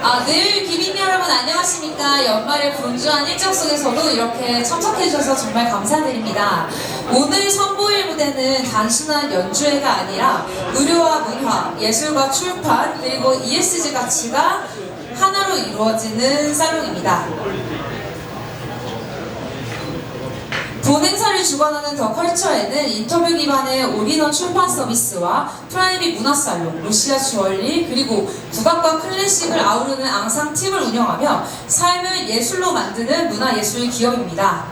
늘 기빈 여러분 안녕하십니까. 연말의 분주한 일정 속에서도 이렇게 참석해주셔서 정말 감사드립니다. 오늘 선보일 무대는 단순한 연주회가 아니라 의료와 문화, 예술과 출판, 그리고 ESG 가치가 하나로 이루어지는 살롱입니다. 본 행사를 주관하는 더 컬처에는 인터뷰 기반의 올인원 출판 서비스와 프라이빗 문화살롱, 루시아 주얼리, 그리고 국악과 클래식을 아우르는 앙상 팀을 운영하며 삶을 예술로 만드는 문화예술 기업입니다.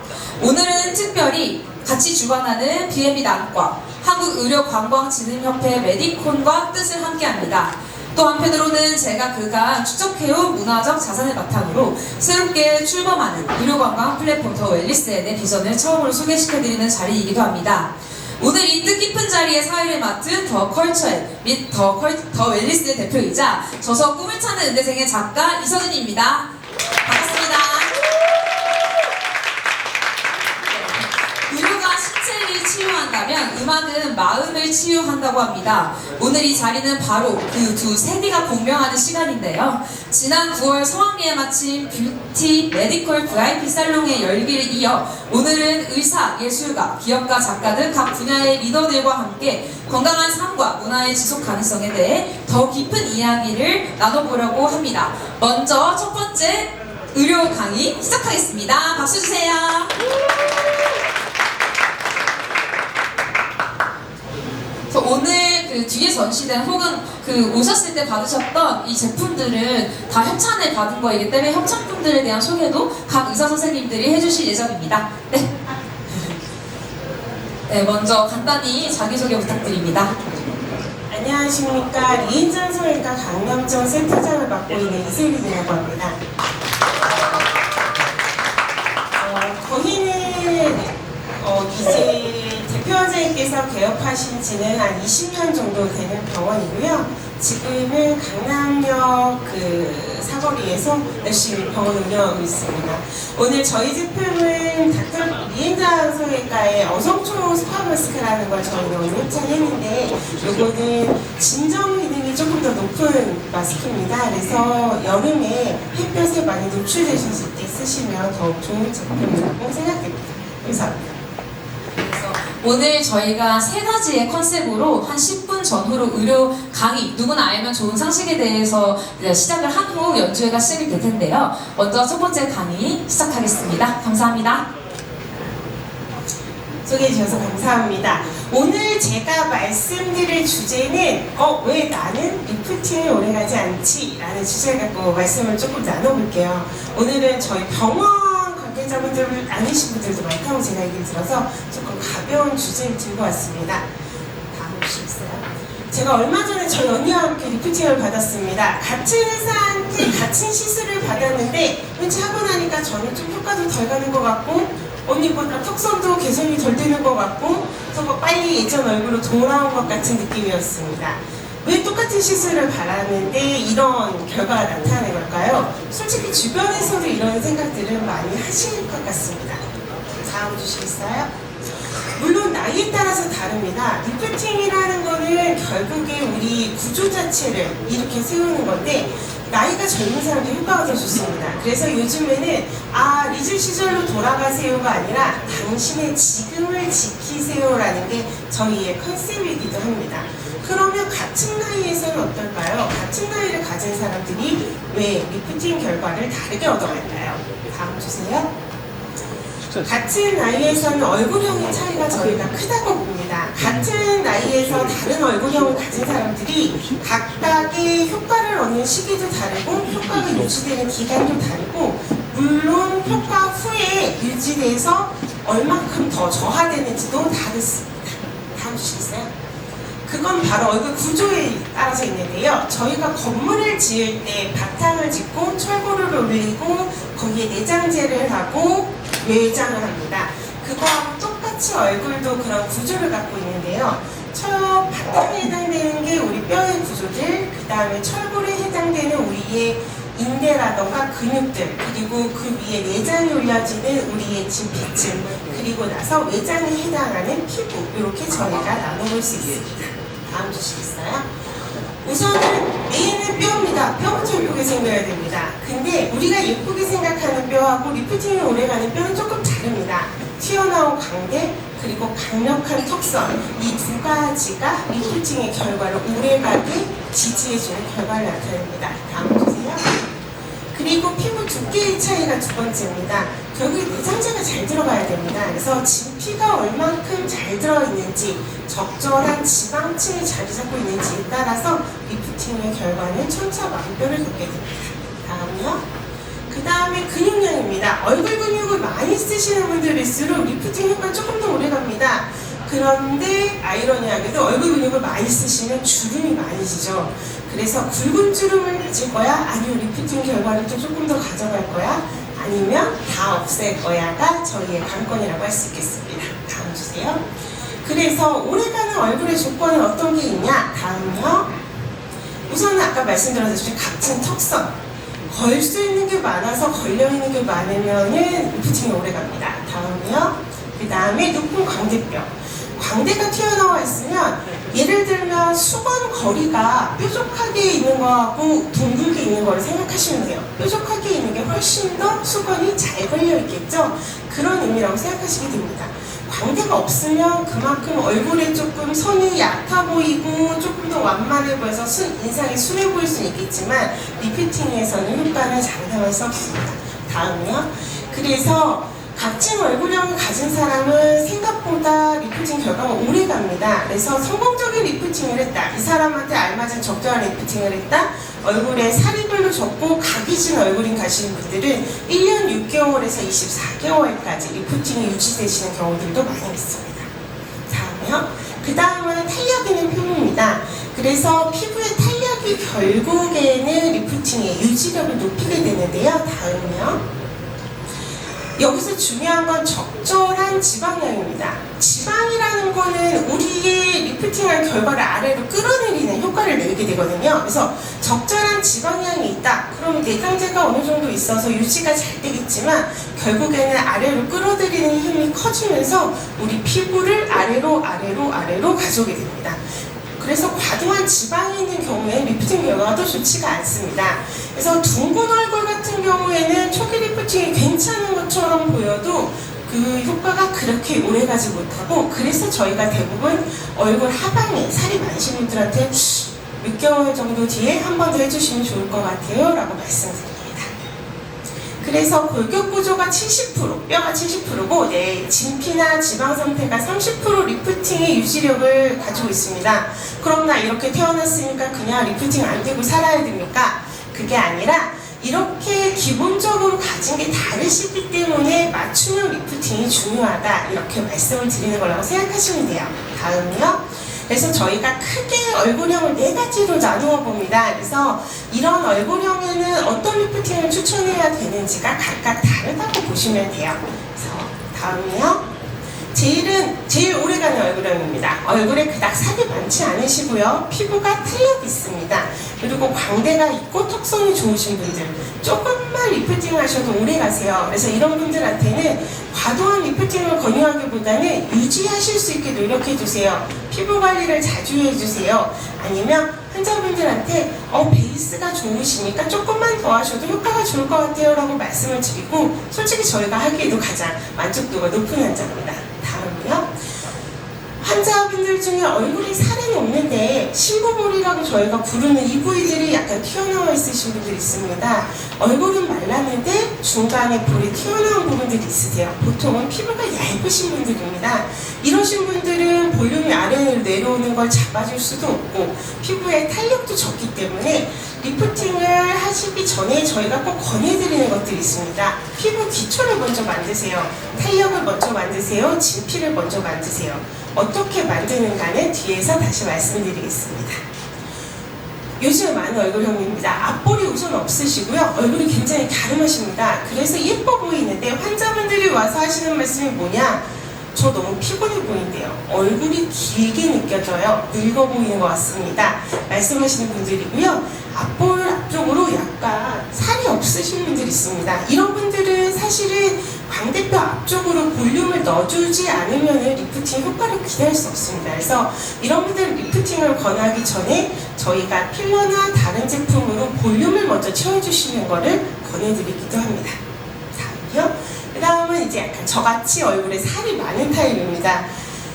오늘은 특별히 같이 주관하는 B&B 안과, 한국의료관광진흥협회 메디콘과 뜻을 함께합니다. 또 한편으로는 제가 그간 축적해온 문화적 자산을 바탕으로 새롭게 출범하는 의료관광 플랫폼 더 웰리스에 대해 비전을 처음으로 소개시켜드리는 자리이기도 합니다. 오늘 이 뜻깊은 자리에 사회를 맡은 더 컬처의 및 더 웰리스의 대표이자 저서 꿈을 찾는 은대생의 작가 이서준입니다. 반갑습니다. 의료가 신체를 치유한다면 음악은 마음을 치유한다고 합니다. 오늘 이 자리는 바로 그 두 세계가 공명하는 시간인데요. 지난 9월 성황리에 마친 뷰티 메디컬 VIP 살롱의 열기를 이어 오늘은 의사, 예술가, 기업가, 작가 등 각 분야의 리더들과 함께 건강한 삶과 문화의 지속 가능성에 대해 더 깊은 이야기를 나눠보려고 합니다. 먼저 첫 번째 의료 강의 시작하겠습니다. 박수 주세요. 오늘 그 뒤에 전시된 혹은 그 오셨을 때 받으셨던 이 제품들은 다 협찬을 받은 거이기 때문에 협찬품들에 대한 소개도 각 의사 선생님들이 해주실 예정입니다. 네, 먼저 간단히 자기소개 부탁드립니다. 안녕하십니까. 리인전 성형외과 강남점 센터장을 맡고 있는 이세린이라고 합니다. 저희는 이제 대표원장님께서 개업하신 지는 한 20년 정도 되는 병원이고요. 지금은 강남역 사거리에서 열심히 병원 운영하고 있습니다. 오늘 저희 제품은 닥터 리엔장 성형외과의 어성초 스파 마스크라는 걸 저희가 오늘 협찬했는데 이거는 진정 기능이 조금 더 높은 마스크입니다. 그래서 여름에 햇볕에 많이 노출되셨을 때 쓰시면 더욱 좋은 제품이라고 생각됩니다. 감사합니다. 오늘 저희가 세 가지의 컨셉으로 한 10분 전후로 의료 강의, 누구나 알면 좋은 상식에 대해서 시작을 한 후 연주회가 시작이 될 텐데요. 먼저 첫 번째 강의 시작하겠습니다. 감사합니다. 소개해 주셔서 감사합니다. 오늘 제가 말씀드릴 주제는 왜 나는 리프팅을 오래가지 않지? 라는 주제를 갖고 말씀을 조금 나눠볼게요. 오늘은 저희 병원 관계자분들 아니신 분들도 많다고 제가 얘기를 들어서 조금 가벼운 주제를 들고 왔습니다. 다음 보시겠어요? 제가 얼마 전에 저희 언니와 함께 리프팅을 받았습니다. 같은 의사한테 같은 시술을 받았는데 왠지 하고 나니까 저는 좀 효과도 덜 가는 것 같고 언니보다 턱선도 개선이 덜 되는 것 같고 더 빨리 예전 얼굴로 돌아온 것 같은 느낌이었습니다. 왜 똑같은 시술을 받았는데 이런 결과가 나타나는 걸까요? 솔직히 주변에서도 이런 생각들을 많이 하실 것 같습니다. 다음 주시겠어요? 물론 나이에 따라서 다릅니다. 리프팅이라는 거는 결국에 우리 구조 자체를 이렇게 세우는 건데 나이가 젊은 사람도 효과가 더 좋습니다. 그래서 요즘에는 리즈 시절로 돌아가세요가 아니라 당신의 지금을 지키세요라는 게 저희의 컨셉이기도 합니다. 그러면 같은 나이에서는 어떨까요? 같은 나이를 가진 사람들이 왜 리프팅 결과를 다르게 얻어갈까요? 다음 주세요. 같은 나이에서는 얼굴형의 차이가 저희가 크다고 봅니다. 같은 나이에서 다른 얼굴형을 가진 사람들이 각각의 효과를 얻는 시기도 다르고 효과가 유지되는 기간도 다르고 물론 효과 후에 유지돼서 얼만큼 더 저하되는지도 다르습니다. 다음 주시겠어요? 그건 바로 얼굴 구조에 따라서 있는데요. 저희가 건물을 지을 때 바탕을 짓고 철골을 올리고 거기에 내장재를 하고 외장을 합니다. 그거하고 똑같이 얼굴도 그런 구조를 갖고 있는데요. 바탕에 해당되는 게 우리 뼈의 구조들, 그 다음에 철골에 해당되는 우리의 인대라던가 근육들, 그리고 그 위에 내장이 올려지는 우리의 진피층, 그리고 나서 외장에 해당하는 피부, 이렇게 저희가 나눠볼 수 있습니다. 다음 주시겠어요? 우선은 메인은 뼈입니다. 뼈부터 예쁘게 생겨야 됩니다. 근데 우리가 예쁘게 생각하는 뼈하고 리프팅이 오래가는 뼈는 조금 다릅니다. 튀어나온 광대 그리고 강력한 턱선 이 두 가지가 리프팅의 결과를 오래가게 지지해주는 결과를 나타냅니다. 다음 보세요. 그리고 피부 두께의 차이가 두 번째입니다. 결국에 내장재가 잘 들어가야 됩니다. 그래서 진피가 얼만큼 잘 들어있는지 적절한 지방층이 자리 잡고 있는지에 따라서 리프팅의 결과는 천차만별을 겪게 됩니다. 다음이요. 그 다음에 근육량입니다. 얼굴 근육을 많이 쓰시는 분들일수록 리프팅 효과가 조금 더 오래갑니다. 그런데 아이러니하게도 얼굴 근육을 많이 쓰시면 주름이 많이 지죠. 그래서 굵은 주름을 가질 거야? 아니면 리프팅 결과를 또 조금 더 가져갈 거야? 아니면 다 없앨 거야가 저희의 관건이라고 할 수 있겠습니다. 다음 주세요. 그래서 오래가는 얼굴의 조건은 어떤 게 있냐? 다음요. 우선은 아까 말씀드렸듯이 각진 턱선. 걸 수 있는 게 많아서 걸려있는 게 많으면은 리프팅이 오래갑니다. 다음이요. 그 다음에 높은 광대뼈. 광대가 튀어나와 있으면 예를 들면 수건 거리가 뾰족하게 있는 거하고 둥글게 있는 거를 생각하시면 돼요. 뾰족하게 있는 게 훨씬 더 수건이 잘 걸려 있겠죠? 그런 의미라고 생각하시게 됩니다. 광대가 없으면 그만큼 얼굴에 조금 선이 얕아 보이고 조금 더 완만해 보여서 인상이 순해 보일 수는 있겠지만 리프팅에서는 효과는 장담할 수 없습니다. 다음이요. 그래서 각진 얼굴형을 가진 사람은 생각보다 리프팅 결과가 오래 갑니다. 그래서 성공적인 리프팅을 했다. 이 사람한테 알맞은 적절한 리프팅을 했다. 얼굴에 살이 별로 적고 각이 진 얼굴인 가시는 분들은 1년 6개월에서 24개월까지 리프팅이 유지되시는 경우들도 많이 있습니다. 다음이요. 그 다음은 탄력 있는 피부입니다. 그래서 피부의 탄력이 결국에는 리프팅의 유지력을 높이게 되는데요. 다음이요. 여기서 중요한 건 적절한 지방량입니다. 지방이라는 거는 우리의 리프팅한 결과를 아래로 끌어내리는 효과를 내게 되거든요. 그래서 적절한 지방량이 있다. 그럼 내장재가 어느 정도 있어서 유지가 잘 되겠지만 결국에는 아래로 끌어들이는 힘이 커지면서 우리 피부를 아래로 가져오게 됩니다. 그래서 과도한 지방이 있는 경우에 리프팅 결과가 또 좋지가 않습니다. 그래서 둥근 얼굴 같은 경우에는 초기 리프팅이 괜찮은 것처럼 보여도 그 효과가 그렇게 오래가지 못하고 그래서 저희가 대부분 얼굴 하방에 살이 많으신 분들한테 6개월 정도 뒤에 한 번 더 해주시면 좋을 것 같아요 라고 말씀드립니다. 그래서 골격 구조가 70%, 뼈가 70%고 진피나 지방 상태가 30% 리프팅의 유지력을 가지고 있습니다. 그럼 나 이렇게 태어났으니까 그냥 리프팅 안 되고 살아야 됩니까? 그게 아니라 이렇게 기본적으로 가진 게 다르시기 때문에 맞춤형 리프팅이 중요하다 이렇게 말씀을 드리는 거라고 생각하시면 돼요. 다음이요. 그래서 저희가 크게 얼굴형을 4가지로 나누어 봅니다. 그래서 이런 얼굴형에는 어떤 리프팅을 추천해야 되는지가 각각 다르다고 보시면 돼요. 그래서 다음이요. 제일 오래가는 얼굴형입니다. 얼굴에 그닥 살이 많지 않으시고요. 피부가 탄력이 있습니다. 그리고 광대가 있고 턱선이 좋으신 분들 조금만 리프팅 하셔도 오래 가세요. 그래서 이런 분들한테는 과도한 리프팅을 권유하기보다는 유지하실 수 있게 노력해 주세요. 피부 관리를 자주 해주세요. 아니면 환자분들한테 베이스가 좋으시니까 조금만 더 하셔도 효과가 좋을 것 같아요 라고 말씀을 드리고 솔직히 저희가 하기에도 가장 만족도가 높은 환자입니다. 다음이요. 환자분들 중에 얼굴에 살은 없는데 신부볼이라고 저희가 부르는 이 부위들이 약간 튀어나와 있으신 분들이 있습니다. 얼굴은 말랐는데 중간에 볼이 튀어나온 부분들이 있으세요. 보통은 피부가 얇으신 분들입니다. 이러신 분들은 볼륨이 아래로 내려오는 걸 잡아줄 수도 없고 피부에 탄력도 적기 때문에 리프팅을 하시기 전에 저희가 꼭 권해드리는 것들이 있습니다. 피부 기초를 먼저 만드세요. 탄력을 먼저 만드세요. 진피를 먼저 만드세요. 어떻게 만드는가는 뒤에서 다시 말씀드리겠습니다. 요즘 많은 얼굴형입니다. 앞볼이 우선 없으시고요. 얼굴이 굉장히 갸름하십니다. 그래서 예뻐 보이는데 환자분들이 와서 하시는 말씀이 뭐냐? 저 너무 피곤해 보이는데요. 얼굴이 길게 느껴져요. 늙어 보이는 것 같습니다. 말씀하시는 분들이고요. 앞볼 앞쪽으로 약간 살이 없으신 분들이 있습니다. 이런 분들은 사실은 광대뼈 앞쪽으로 볼륨을 넣어주지 않으면 리프팅 효과를 기대할 수 없습니다. 그래서 이런 분들 리프팅을 권하기 전에 저희가 필러나 다른 제품으로 볼륨을 먼저 채워주시는 것을 권해드리기도 합니다. 다음요. 그 다음은 이제 약간 저같이 얼굴에 살이 많은 타입입니다.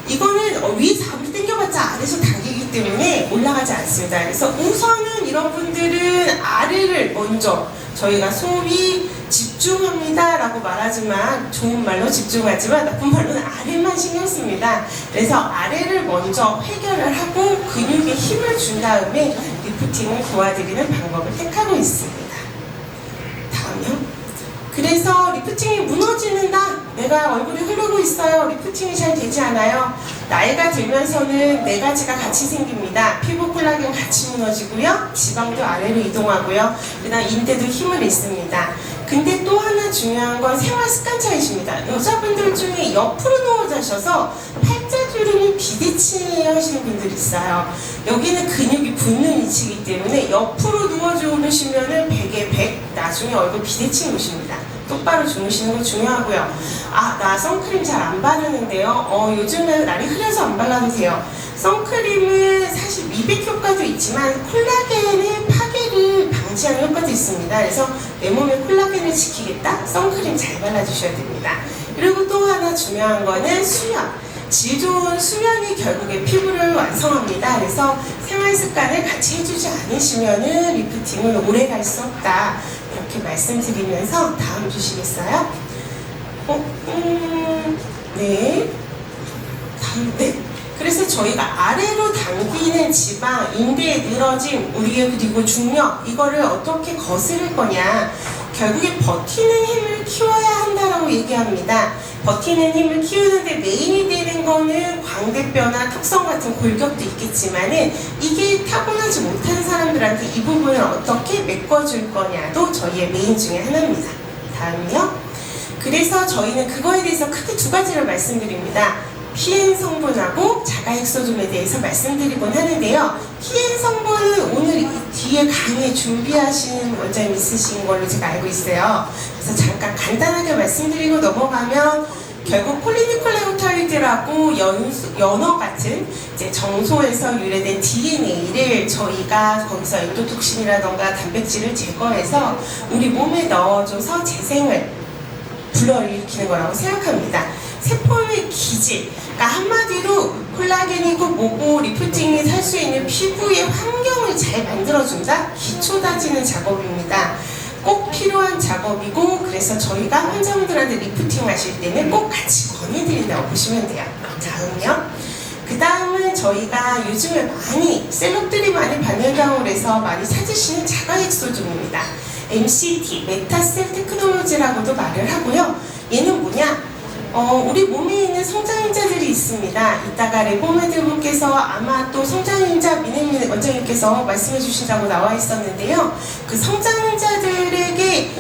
이거는 위에서 아무리 당겨봤자 아래에서 당기기 때문에 올라가지 않습니다. 그래서 우선은 이런 분들은 아래를 먼저 저희가 소위 집중합니다 라고 말하지만 좋은 말로 집중하지만 나쁜 말로는 아래만 신경 씁니다. 그래서 아래를 먼저 해결을 하고 근육에 힘을 준 다음에 리프팅을 도와드리는 방법을 택하고 있습니다. 다음요. 그래서 리프팅이 무너지는다. 내가 얼굴이 흐르고 있어요. 리프팅이 잘 되지 않아요. 나이가 들면서는 네 가지가 같이 생깁니다. 피부 콜라겐 같이 무너지고요. 지방도 아래로 이동하고요. 그 다음 인대도 힘을 잃습니다. 근데 또 하나 중요한 건 생활 습관 차이십니다. 여자분들 중에 옆으로 누워 자셔서 팔자주름이 비대칭 하시는 분들이 있어요. 여기는 근육이 붙는 위치이기 때문에 옆으로 누워 주무시면은 100에 100 나중에 얼굴 비대칭 오십니다. 똑바로 주무시는 거 중요하고요. 아, 나 선크림 잘 안 바르는데요. 요즘은 날이 흐려서 안 발라도 돼요. 선크림은 사실 미백 효과도 있지만 콜라겐의 파괴를 방지하는 효과도 있습니다. 그래서 내 몸에 콜라겐을 지키겠다? 선크림 잘 발라주셔야 됩니다. 그리고 또 하나 중요한 거는 수면. 질 좋은 수면이 결국에 피부를 완성합니다. 그래서 생활 습관을 같이 해주지 않으시면은 리프팅은 오래 갈 수 없다. 이렇게 말씀드리면서 다음 주시겠어요? 네. 다음, 네. 그래서 저희가 아래로 당기는 지방, 인대의 늘어짐, 우리의 그리고 중력, 이거를 어떻게 거스를 거냐. 결국에 버티는 힘을 키워야 한다라고 얘기합니다. 버티는 힘을 키우는데 메인이 되는 거는 광대뼈나 턱선 같은 골격도 있겠지만은 이게 타고나지 못한 사람들한테 이 부분을 어떻게 메꿔줄 거냐도 저희의 메인 중에 하나입니다. 다음이요. 그래서 저희는 그거에 대해서 크게 두 가지를 말씀드립니다. PN 성분하고 자가액소좀에 대해서 말씀드리곤 하는데요. PN 성분은 오늘 이 뒤에 강의 준비하신 원장님 있으신 걸로 제가 알고 있어요. 그래서 잠깐 간단하게 말씀드리고 넘어가면 결국 폴리니콜레오타이드라고 연어 같은 이제 정소에서 유래된 DNA를 저희가 거기서 엔도톡신이라던가 단백질을 제거해서 우리 몸에 넣어줘서 재생을 불러일으키는 거라고 생각합니다. 세포의 기질, 그러니까 한마디로 콜라겐이고 뭐고 리프팅이 살 수 있는 피부의 환경을 잘 만들어준다? 기초 다지는 작업입니다. 꼭 필요한 작업이고 그래서 저희가 환자분들한테 리프팅 하실 때는 꼭 같이 권해드린다고 보시면 돼요. 다음요. 그 다음은 저희가 요즘에 많이 셀럽들이 많이 받는다고 해서 많이 찾으시는 자가액소좀입니다. MCT, 메타셀 테크놀로지라고도 말을 하고요. 얘는 뭐냐? 우리 몸에 있는 성장인자들이 있습니다. 이따가 레보메드 분께서 아마 또 성장인자 민혜민 원장님께서 말씀해 주신다고 나와 있었는데요. 그 성장인자들에게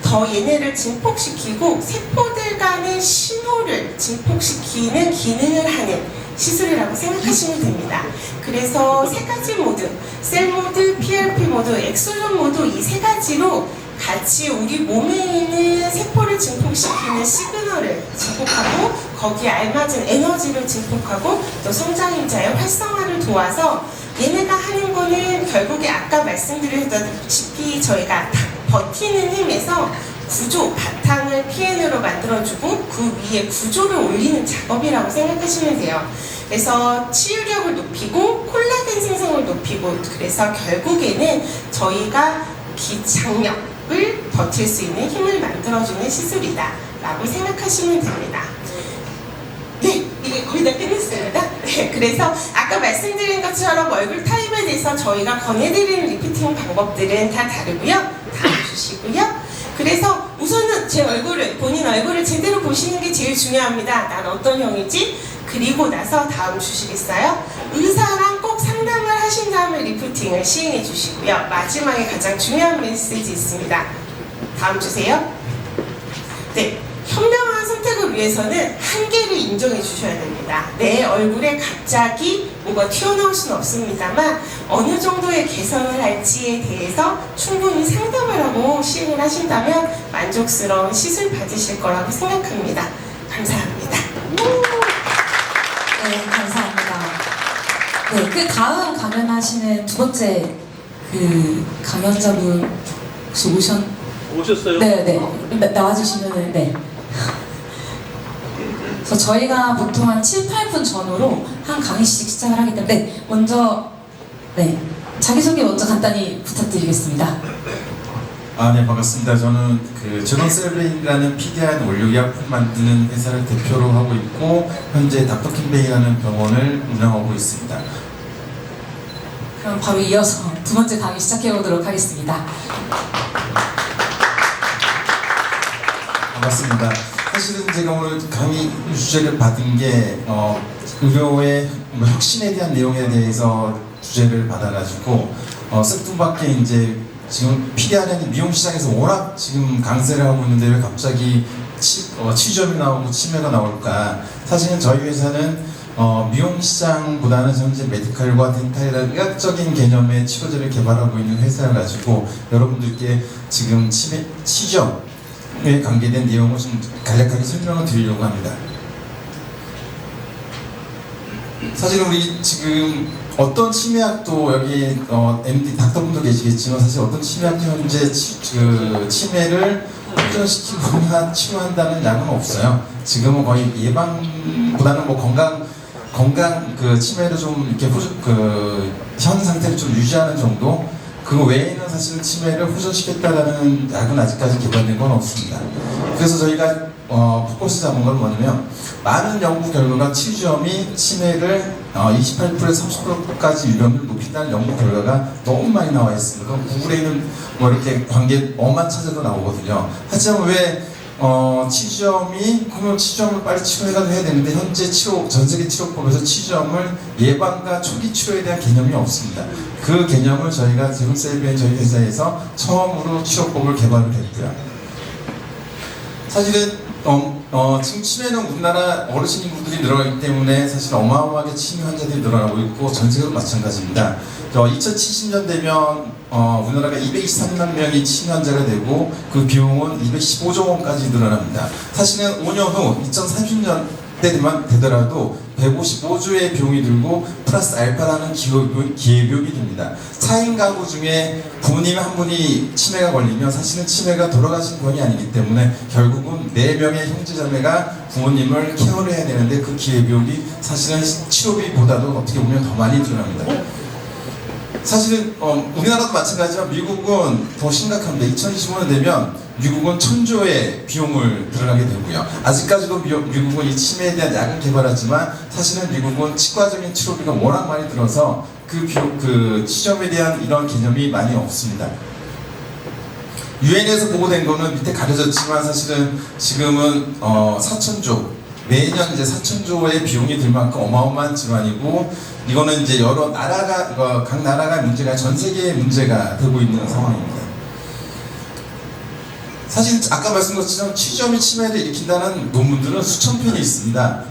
더 얘네를 증폭시키고 세포들 간의 신호를 증폭시키는 기능을 하는 시술이라고 생각하시면 됩니다. 그래서 세 가지 모드, 셀 모드, PRP 모드, 엑소존 모드 이 세 가지로 같이 우리 몸에 있는 세포를 증폭시키는 시그널을 증폭하고 거기에 알맞은 에너지를 증폭하고 또 성장인자의 활성화를 도와서 얘네가 하는 거는 결국에 아까 말씀드렸다시피 저희가 버티는 힘에서 구조, 바탕을 PN으로 만들어주고 그 위에 구조를 올리는 작업이라고 생각하시면 돼요. 그래서 치유력을 높이고 콜라겐 생성을 높이고 그래서 결국에는 저희가 기장력을 버틸 수 있는 힘을 만들어주는 시술이다 라고 생각하시면 됩니다. 네, 이게 거의 다 끝냈습니다. 네, 그래서 아까 말씀드린 것처럼 얼굴 타입에 대해서 저희가 권해드리는 리프팅 방법들은 다 다르고요. 다음 주시고요. 그래서 우선은 제 얼굴을, 본인 얼굴을 제대로 보시는 게 제일 중요합니다. 난 어떤 형이지? 그리고 나서 다음 주시겠어요? 의사랑 꼭 상담을 하신 다음에 리프팅을 시행해 주시고요. 마지막에 가장 중요한 메시지 있습니다. 다음 주세요. 네, 현명한 선택을 위해서는 한계를 인정해 주셔야 됩니다. 내 얼굴에 갑자기 뭐가 튀어나올 수는 없습니다만 어느 정도의 개선을 할지에 대해서 충분히 상담을 하고 시행을 하신다면 만족스러운 시술 받으실 거라고 생각합니다. 감사합니다. 네, 감사합니다. 네, 그 다음 강연하시는 두 번째 그 강연자분 혹시 오셨어요? 네. 나와주시면은, 네. 그래서 저희가 보통 한 7, 8분 전후로 한 강의씩 시작을 하기 때문에, 네, 먼저, 네, 자기소개 먼저 간단히 부탁드리겠습니다. 네, 반갑습니다. 저는 그 제논셀베이라는 PD한 원료의약품 만드는 회사를 대표로 하고 있고, 현재 닥터킴베이라는 병원을 운영하고 있습니다. 그럼 바로 이어서 두 번째 강의 시작해보도록 하겠습니다. 반갑습니다. 사실은 제가 오늘 강의 주제를 받은 게 의료의 혁신에 대한 내용에 대해서 주제를 받아가지고 뜻밖에 이제 지금 PDR은 미용 시장에서 워낙 지금 강세를 하고 있는데 왜 갑자기 치점이 나오고 치매가 나올까? 사실은 저희 회사는 미용 시장보다는 현재 메디칼과 덴탈이라는 의학적인 개념의 치료제를 개발하고 있는 회사를 가지고 여러분들께 지금 치점에 관계된 내용을 좀 간략하게 설명을 드리려고 합니다. 사실 우리 지금 어떤 치매약도 여기 MD 닥터분도 계시겠지만 사실 어떤 치매약도 현재 치매를 호전시키거나 치료한다는 약은 없어요. 지금은 거의 예방보다는 뭐 건강 그 치매를 좀 이렇게 현 상태를 좀 유지하는 정도. 그 외에는 사실은 치매를 호전시켰다라는 약은 아직까지 개발된 건 없습니다. 그래서 저희가 포커스 잡은 건 뭐냐면 많은 연구 결과가 치주염이 치매를 28%에서 30%까지 위험을 높인다는 연구 결과가 너무 많이 나와 있습니다. 구글에 있는 뭐 이렇게 관계 엄한 찾아도 나오거든요. 하지만 왜 그러면 치주염을 빨리 치료해야 되는데 현재 전 세계 치료법에서 치주염을 예방과 초기 치료에 대한 개념이 없습니다. 그 개념을 저희가 제논셀베이 저희 회사에서 처음으로 치료법을 개발을 했고요. 사실은 지금 치매는 우리나라 어르신 인구들이 늘어나기 때문에 사실 어마어마하게 치매 환자들이 늘어나고 있고 전 세계도 마찬가지입니다. 2070년 되면 우리나라가 223만 명이 치매 환자가 되고 그 비용은 215조 원까지 늘어납니다. 사실은 5년 후 2030년 때만 되더라도 155조의 비용이 들고 플러스 알파라는 기회비용이 듭니다. 4인 가구 중에 부모님 한 분이 치매가 걸리면 사실은 치매가 돌아가신 건이 아니기 때문에 결국은 4명의 형제자매가 부모님을 케어를 해야 되는데 그 기회비용이 사실은 치료비보다도 어떻게 보면 더 많이 들어갑니다. 사실은 우리나라도 마찬가지지만 미국은 더 심각합니다. 2025년 되면 미국은 1000조의 비용을 들어가게 되고요. 아직까지도 미국은 이 치매에 대한 약을 개발하지만 사실은 미국은 치과적인 치료비가 워낙 많이 들어서 그 치점에 대한 이런 개념이 많이 없습니다. 유엔에서 보고된 거는 밑에 가려졌지만 사실은 지금은 4,000조 매년 이제 4,000조의 비용이 들 만큼 어마어마한 질환이고 이거는 이제 여러 나라가 각 나라가 문제가 전 세계의 문제가 되고 있는 상황입니다. 사실 아까 말씀드린 것처럼 치주염이 치매를 일으킨다는 논문들은 수천 편이 있습니다.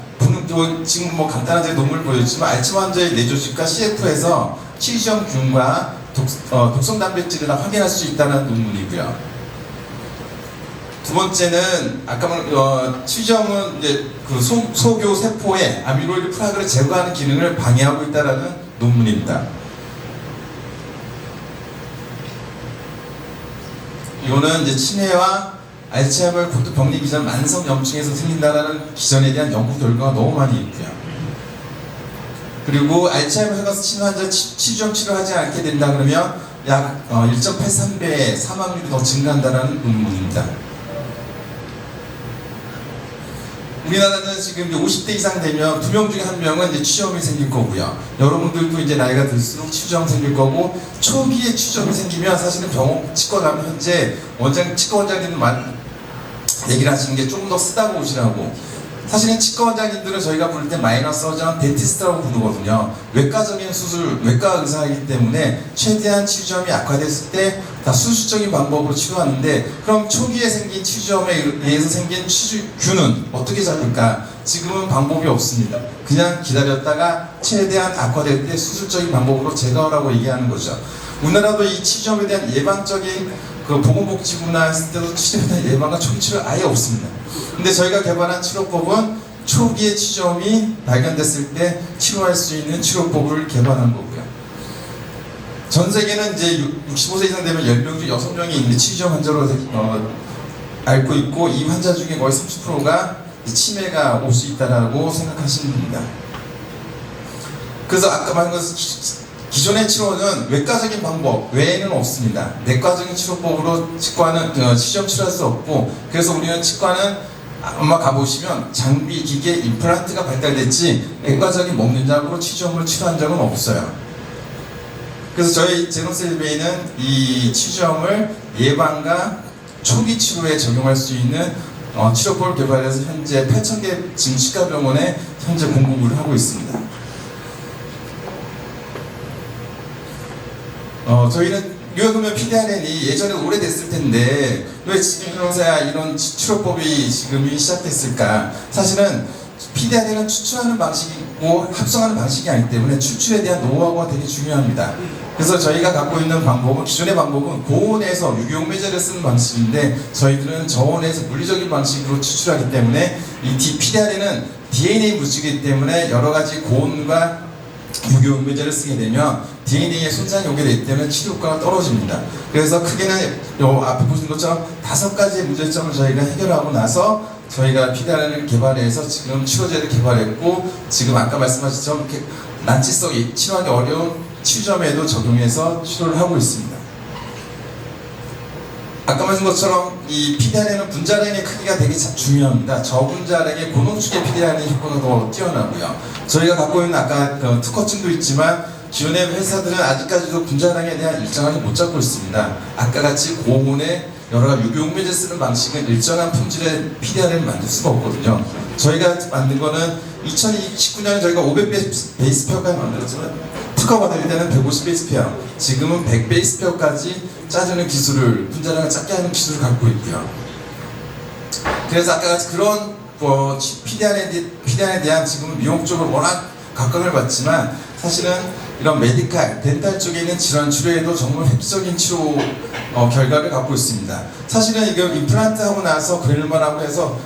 지금 뭐 간단하게 논문을 보여줬지만 알츠하이머 환자의 뇌조직과 CF에서 치주염균과 독성 단백질을 확인할 수 있다는 논문이고요. 두 번째는 아까 치주염은 이제 그 소교 세포의 아밀로이드 플라그를 제거하는 기능을 방해하고 있다는 논문입니다. 이거는 이제 치매와 알츠하이머 고토 병리 기전 만성 염증에서 생긴다라는 기전에 대한 연구 결과가 너무 많이 있고요. 그리고 알츠하이머 혈관 치매 환자 치주염 치료하지 않게 된다 그러면 약 1.83배의 사망률이 더 증가한다는 논문입니다. 우리나라는 지금 50대 이상 되면 2명 중에 1명은 이제 치주염이 생길 거고요. 여러분들도 이제 나이가 들수록 치주염 생길 거고 초기에 치주염이 생기면 사실은 병원 치과 가면 현재 치과 원장님들 얘기를 하시는 게 조금 더 쓰다고 오시라고. 사실은 치과 원장님들은 저희가 부를 때 마이너 서전, 덴티스트라고 부르거든요. 외과적인 수술, 외과 의사이기 때문에 최대한 치주염이 악화됐을 때 다 수술적인 방법으로 치료하는데 그럼 초기에 생긴 치주염에 의해서 생긴 치주균은 어떻게 잡을까? 지금은 방법이 없습니다. 그냥 기다렸다가 최대한 악화될 때 수술적인 방법으로 제거하라고 얘기하는 거죠. 우리나라도 이 치주염에 대한 예방적인 그 보건복지부나 했을 때도 치주염에 대한 예방과 초기 치료 아예 없습니다. 근데 저희가 개발한 치료법은 초기에 치주염이 발견됐을 때 치료할 수 있는 치료법을 개발한 거고요. 전 세계는 이제 65세 이상 되면 10명 중 6명이 있는 치주염 환자로 앓고 있고 이 환자 중에 거의 30%가 치매가 올 수 있다라고 생각하시면 됩니다. 그래서 아까 말한 것은 기존의 치료는 외과적인 방법 외에는 없습니다. 내과적인 치료법으로 치주염 치료할 수 없고 그래서 우리는 치과는 아마 가보시면 장비, 기계, 임플란트가 발달됐지 외과적인 먹는 약으로 치주염을 치료한 적은 없어요. 그래서 저희 제노셀베이는 이 치주염을 예방과 초기 치료에 적용할 수 있는 치료법을 개발해서 현재 8,000개 증시가병원에 현재 공급을 하고 있습니다. 저희는 그러면 PDRN이 예전에 오래됐을 텐데 왜 지금 현재야 이런 치료법이 지금이 시작됐을까? 사실은 PDRN은 추출하는 방식이고 합성하는 방식이 아니기 때문에 추출에 대한 노하우가 되게 중요합니다. 그래서 저희가 갖고 있는 방법은 기존의 방법은 고온에서 유기용매제를 쓰는 방식인데 저희들은 저온에서 물리적인 방식으로 추출하기 때문에 이 PDRN은 DNA 물질이기 때문에 여러 가지 고온과 유기용매제를 쓰게 되면 DNA에 손상이 오게 되기 때문에 치료 효과가 떨어집니다. 그래서 크게는 요 앞에 보시는 것처럼 5가지의 문제점을 저희가 해결하고 나서 저희가 PDRN을 개발해서 지금 치료제를 개발했고 지금 아까 말씀하신 것처럼 난치성이 치료하기 어려운 치주염에도 적용해서 치료를 하고 있습니다. 아까 말씀 것처럼 이 PDRN은 분자량의 크기가 되게 중요합니다. 저분자량의 고농축의 PDRN 효과가 더 뛰어나고요. 저희가 갖고 있는 아까 특허증도 있지만 기존의 회사들은 아직까지도 분자량에 대한 일정하게 못 잡고 있습니다. 아까 같이 고온에 여러 가지 유기용매제 쓰는 방식은 일정한 품질의 PDRN을 만들 수가 없거든요. 저희가 만든 거는 2019년에 저희가 500베이스 페어까지 만들었지만 특허 받을 때는 150베이스 페어, 지금은 100베이스 페어까지 짜주는 기술을, 분자량을 작게 하는 기술을 갖고 있고요. 그래서 아까 같이 그런 PDRN에 대한 지금 미용 쪽으로 워낙 각광을 받지만 사실은 이런 메디칼, 덴탈 쪽에 있는 질환 치료에도 정말 획기적인 치료 결과를 갖고 있습니다. 사실은 이거 임플란트 하고 나서 그레놀만하고 해서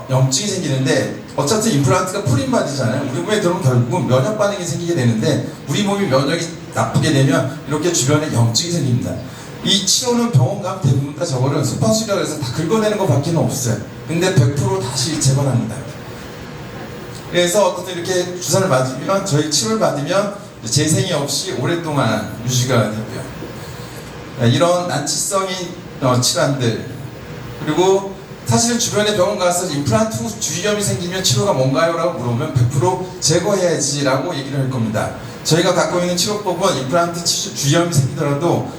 염증이 생기는데 어차피 임플란트가 풀인바디잖아요. 우리 몸에 들어오면 결국은 면역 반응이 생기게 되는데 우리 몸이 면역이 나쁘게 되면 이렇게 주변에 염증이 생깁니다. 이 치료는 병원 가면 대부분 다 저거를 소파수라고 해서 다 긁어내는 것밖에 없어요. 근데 100% 다시 재발합니다. 그래서 어떻게 이렇게 주사를 맞으면 저희 치료를 받으면 재생이 없이 오랫동안 유지가 되고요. 이런 난치성인 질환들 그리고 사실 주변에 병원 가서 임플란트 후 주위염이 생기면 치료가 뭔가요? 라고 물어보면 100% 제거해야지 라고 얘기를 할 겁니다. 저희가 갖고 있는 치료법은 임플란트 주위염이 생기더라도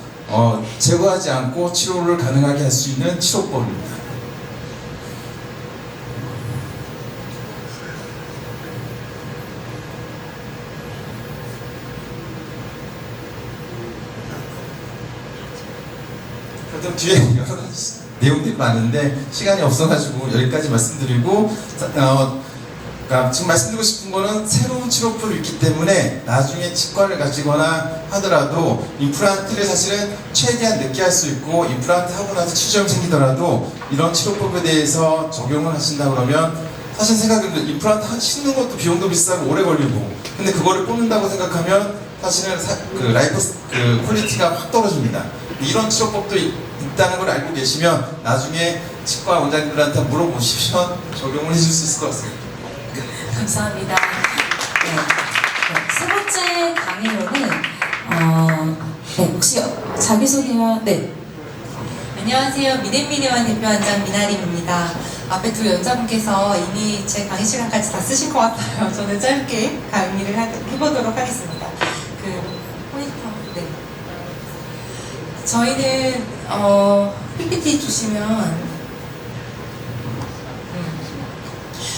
제거하지 않고 치료를 가능하게 할 수 있는 치료법입니다. 그럼 뒤에 여러 가지 내용들이 많은데 시간이 없어가지고 여기까지 말씀드리고 지금 말씀드리고 싶은 거는 새로운 치료법이 있기 때문에 나중에 치과를 가시거나 하더라도 임플란트를 사실은 최대한 늦게 할 수 있고 임플란트 하고 나서 치주염이 생기더라도 이런 치료법에 대해서 적용을 하신다 그러면 사실 생각해보면 임플란트 씻는 것도 비용도 비싸고 오래 걸리고 근데 그거를 뽑는다고 생각하면 사실은 퀄리티가 확 떨어집니다. 이런 치료법도 있다는 걸 알고 계시면 나중에 치과 원장님들한테 물어보시면 적용을 해줄 수 있을 것 같습니다. 감사합니다. 세 번째 강의로는 혹시 자기소개와 안녕하세요. 미넨미네원 대표원장 미나림입니다. 앞에 두 연자분께서 이미 제 강의 시간까지 다 쓰신 것 같아요. 저는 짧게 강의를 해보도록 하겠습니다. 저희는 PPT 주시면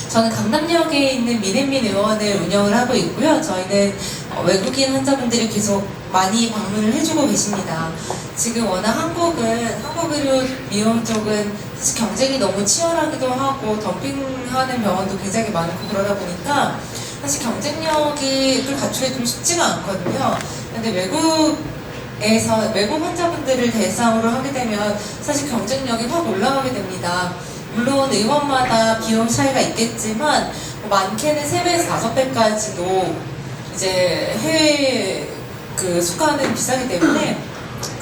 저는 강남역에 있는 미넨민 의원을 운영을 하고 있고요. 저희는 외국인 환자분들이 계속 많이 방문을 해주고 계십니다. 지금 워낙 한국 의료 미용 쪽은 사실 경쟁이 너무 치열하기도 하고 덤핑하는 병원도 굉장히 많고 그러다 보니까 사실 경쟁력을 갖추기 좀 쉽지가 않거든요. 근데 외국 환자분들을 대상으로 하게 되면 사실 경쟁력이 확 올라가게 됩니다. 물론 의원마다 비용 차이가 있겠지만 많게는 3배에서 5배까지도 이제 해외 수가는 비싸기 때문에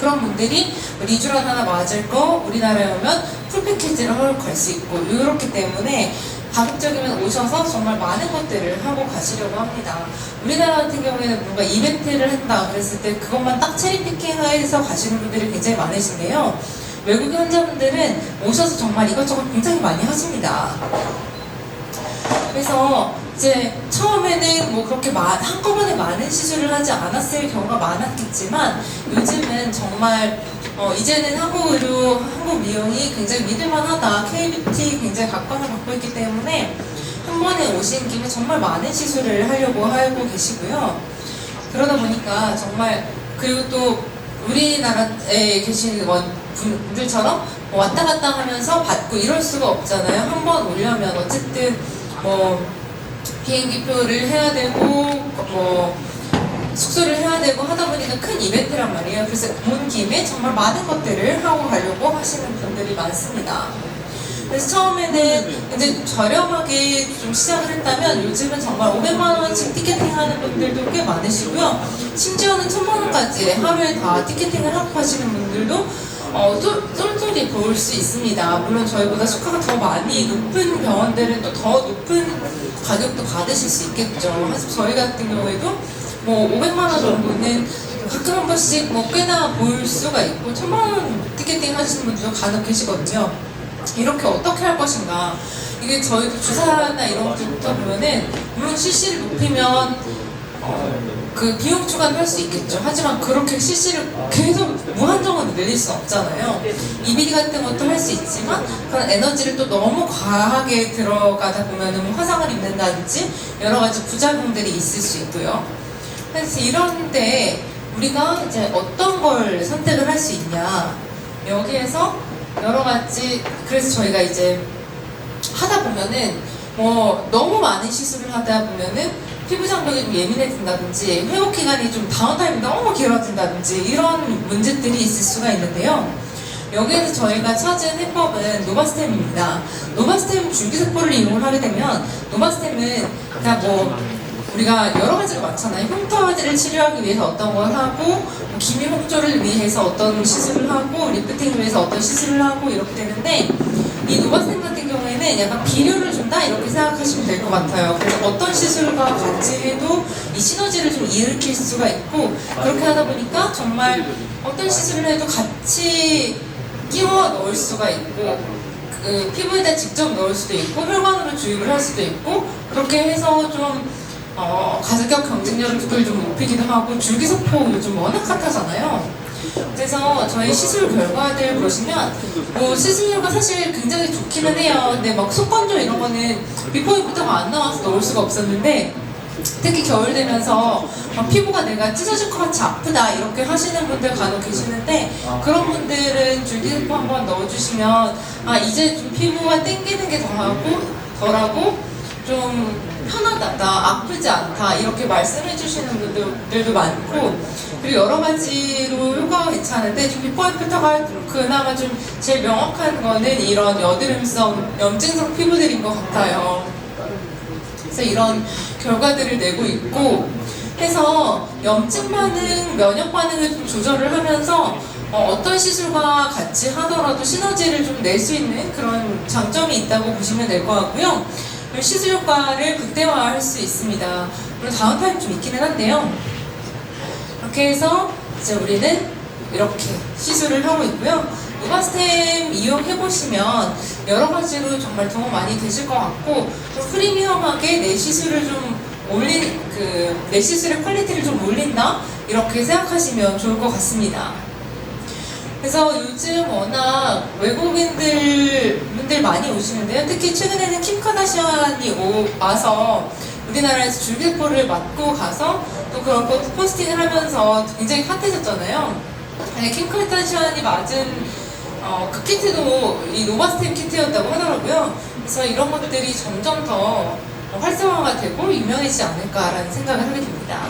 그런 분들이 리쥬란 하나 맞을 거 우리나라에 오면 풀 패키지를 하러 갈 수 있고 이렇기 때문에 가급적이면 오셔서 정말 많은 것들을 하고 가시려고 합니다. 우리나라 같은 경우에는 뭔가 이벤트를 한다 그랬을 때 그것만 딱 체리 피킹해서 가시는 분들이 굉장히 많으신데요. 외국인 환자분들은 오셔서 정말 이것저것 굉장히 많이 하십니다. 그래서 이제 처음에는 뭐 그렇게 한꺼번에 많은 시술을 하지 않았을 경우가 많았겠지만 요즘은 정말 이제는 한국 미용이 굉장히 믿을만하다. K-뷰티 굉장히 각광을 받고 있기 때문에 한 번에 오신 김에 정말 많은 시술을 하려고 하고 계시고요. 그러다 보니까 정말 그리고 또 우리나라에 계신 분들처럼 왔다 갔다 하면서 받고 이럴 수가 없잖아요. 한 번 오려면 어쨌든 비행기표를 해야 되고 숙소를 해야 되고 하다 보니까 큰 이벤트란 말이에요. 그래서 온 김에 정말 많은 것들을 하고 가려고 하시는 분들이 많습니다. 그래서 처음에는 이제 저렴하게 좀 시작을 했다면 요즘은 정말 500만 원씩 티켓팅하는 분들도 꽤 많으시고요. 심지어는 1000만 원까지 하루에 다 티켓팅을 하고 가시는 분들도 쏠쏠이 볼 수 있습니다. 물론 저희보다 수가가 더 많이 높은 병원들은 또 더 높은 가격도 받으실 수 있겠죠. 사실 저희 같은 경우에도 500만 원 정도는 가끔 한 번씩 꽤나 볼 수가 있고 1000만 원 티켓팅 하시는 분들도 간혹 계시거든요. 이렇게 어떻게 할 것인가. 이게 저희도 주사나 이런 것들부터 보면은 물론 CC를 높이면 그 비용 추가는 할 수 있겠죠. 하지만 그렇게 CC를 계속 무한정으로 늘릴 수 없잖아요. EBD 같은 것도 할 수 있지만 그런 에너지를 또 너무 과하게 들어가다 보면은 화상을 입는다든지 여러 가지 부작용들이 있을 수 있고요. 그래서 이런데 우리가 이제 어떤 걸 선택을 할 수 있냐. 여기에서 여러 가지 그래서 저희가 이제 하다 보면은 너무 많은 시술을 하다 보면은 피부 장벽이 좀 예민해진다든지 회복 기간이 좀 다운타임이 너무 길어진다든지 이런 문제들이 있을 수가 있는데요. 여기에서 저희가 찾은 해법은 노바스템입니다. 노바스템 줄기세포를 이용을 하게 되면 노바스템은 그냥 우리가 여러 가지가 많잖아요. 흉터를 치료하기 위해서 어떤 걸 하고 기미 홍조를 위해서 어떤 시술을 하고 리프팅을 위해서 어떤 시술을 하고 이렇게 되는데 이 노바스템 같은 경우에는 약간 비료를 준다 이렇게 생각하시면 될 것 같아요. 그래서 어떤 시술과 같이 해도 이 시너지를 좀 일으킬 수가 있고 그렇게 하다 보니까 정말 어떤 시술을 해도 같이 끼워 넣을 수가 있고 그 피부에다 직접 넣을 수도 있고 혈관으로 주입을 할 수도 있고 그렇게 해서 좀 가격 경쟁력을 좀 높이기도 하고 줄기세포 요즘 워낙 핫하잖아요. 그래서 저희 시술 결과들 보시면 시술료가 사실 굉장히 좋기는 해요. 근데 속건조 이런 거는 비포 애프터가 안 나와서 넣을 수가 없었는데 특히 겨울 되면서 피부가 내가 찢어질 것 같이 아프다 이렇게 하시는 분들 간혹 계시는데 그런 분들은 줄기세포 한번 넣어주시면 이제 좀 피부가 땡기는 게 덜하고 좀 편하다, 나 아프지 않다 이렇게 말씀해 주시는 분들도 많고 그리고 여러 가지로 효과가 괜찮은데 좀 비포 애프터가 그나마 좀 제일 명확한 거는 이런 여드름성, 염증성 피부들인 것 같아요. 그래서 이런 결과들을 내고 있고 해서 염증 반응, 면역 반응을 좀 조절을 하면서 어떤 시술과 같이 하더라도 시너지를 좀 낼 수 있는 그런 장점이 있다고 보시면 될 것 같고요. 시술 효과를 극대화할 수 있습니다. 물론 다운타임이 좀 있기는 한데요. 이렇게 해서 이제 우리는 이렇게 시술을 하고 있고요. 노바스템 이용해보시면 여러 가지로 정말 도움 많이 되실 것 같고 좀 프리미엄하게 내 시술을 좀 내 시술의 퀄리티를 좀 올린다? 이렇게 생각하시면 좋을 것 같습니다. 그래서 요즘 워낙 외국인분들 많이 오시는데요. 특히 최근에는 킴 카다시안이 와서 우리나라에서 줄기세포를 맞고 가서 또 그런 포스팅을 하면서 굉장히 핫해졌잖아요. 킴 카르다시안이 맞은 그 키트도 이 노바스템 키트였다고 하더라고요. 그래서 이런 것들이 점점 더 활성화가 되고 유명해지지 않을까라는 생각을 하게 됩니다.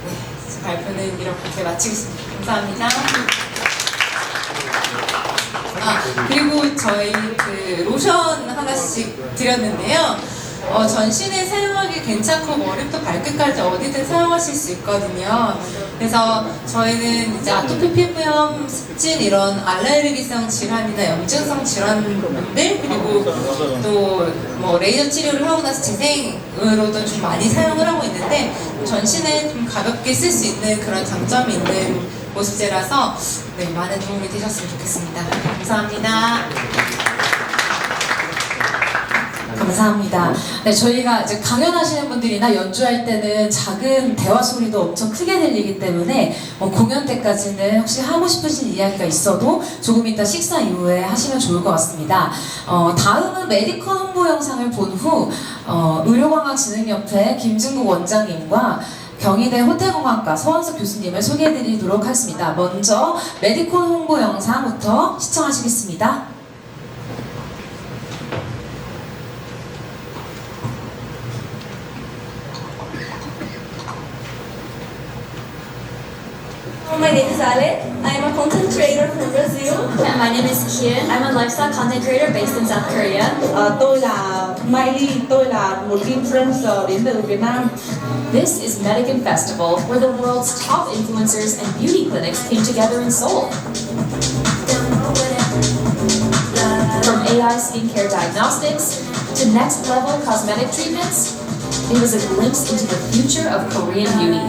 네, 발표는 이렇게 마치겠습니다. 감사합니다. 그리고 저희 그 로션 하나씩 드렸는데요. 전신에 사용하기 괜찮고 머리부터 발끝까지 어디든 사용하실 수 있거든요. 그래서 저희는 이제 아토피 피부염, 습진 이런 알레르기성 질환이나 염증성 질환들 그리고 또 뭐 레이저 치료를 하고 나서 재생으로도 좀 많이 사용을 하고 있는데 전신에 좀 가볍게 쓸 수 있는 그런 장점이 있는 모습제라서 네, 많은 도움이 되셨으면 좋겠습니다. 감사합니다. 감사합니다. 네, 저희가 이제 강연하시는 분들이나 연주할 때는 작은 대화 소리도 엄청 크게 들리기 때문에 공연 때까지는 혹시 하고 싶으신 이야기가 있어도 조금 이따 식사 이후에 하시면 좋을 것 같습니다. 다음은 메디컨 홍보 영상을 본 후 의료광학진흥협회 김진국 원장님과 경희대 호텔공학과 서원석 교수님을 소개해드리도록 하겠습니다. 먼저 메디콘 홍보 영상부터 시청하시겠습니다. My name is Ale. I am a content creator from Brazil. And my name is Kian. I'm a lifestyle content creator based in South Korea. Tôi là Miley, tôi là một influencer đến từ Việt Nam. This is Medican Festival, where the world's top influencers and beauty clinics came together in Seoul. From AI skincare diagnostics to next level cosmetic treatments, it was a glimpse into the future of Korean beauty.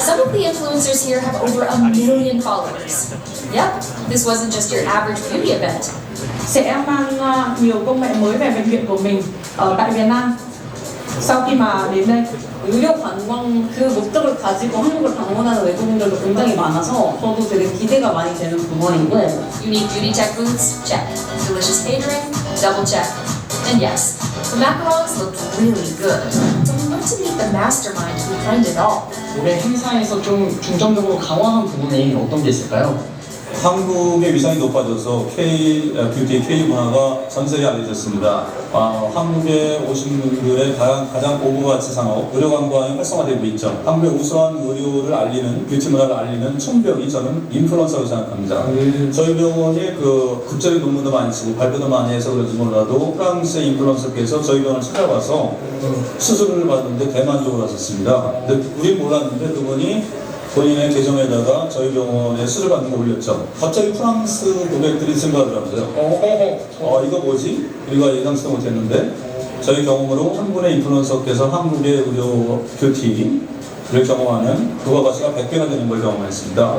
Some of the influencers here have over 1 million followers. Yep, this wasn't just your average beauty event. Sẽ mang nhiều công nghệ mới về bệnh viện của mình ở tại Việt Nam. Sau khi mà đến đây, 의료 관광 그 목적을 가지고 한국을 방문하는 외국인들도 굉장히 많아서 저도 되게 기대가 많이 되는 부분이고. Unique beauty tech booths? Check. Delicious catering? Double check. And yes, the macarons looked really good. So we went to meet the mastermind behind it all. 올해 행사에서 좀 중점적으로 강화한 부분이 어떤 게 있을까요? 한국의 위상이 높아져서 뷰티 K 문화가 전 세계에 알려졌습니다. 한국에 오신 분들의 가장 고부가치 상업 의료관광이 활성화되고 있죠. 한국의 우수한 의료를 알리는 뷰티 문화를 알리는 촌벽이 저는 인플루언서라고 생각합니다. 저희 병원이 그 국제적 논문도 많이 쓰고 발표도 많이 해서 그런지 몰라도 프랑스의 인플루언서께서 저희 병원을 찾아와서 수술을 받는데 대만족으로 하셨습니다. 근데 우린 몰랐는데 그분이 본인의 계정에다가 저희 병원에 수술 받는 거 올렸죠. 갑자기 프랑스 고객들이 증가하더라고요. 이거 뭐지? 우리가 예상치도 못했는데 저희 경험으로 한 분의 인플루언서께서 한국의 의료 뷰티를 경험하는 부가 가치가 100배가 되는 걸 경험했습니다.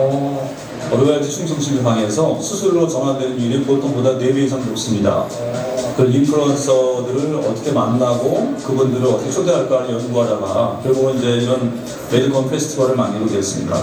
로열티 충성심을 강해서 수술로 전환되는 일이 보통보다 4배 이상 높습니다. 그 인플루언서들을 어떻게 만나고 그분들을 어떻게 초대할까를 연구하다가 결국은 이제 이런 메디컨 페스티벌을 만들게 되었습니다.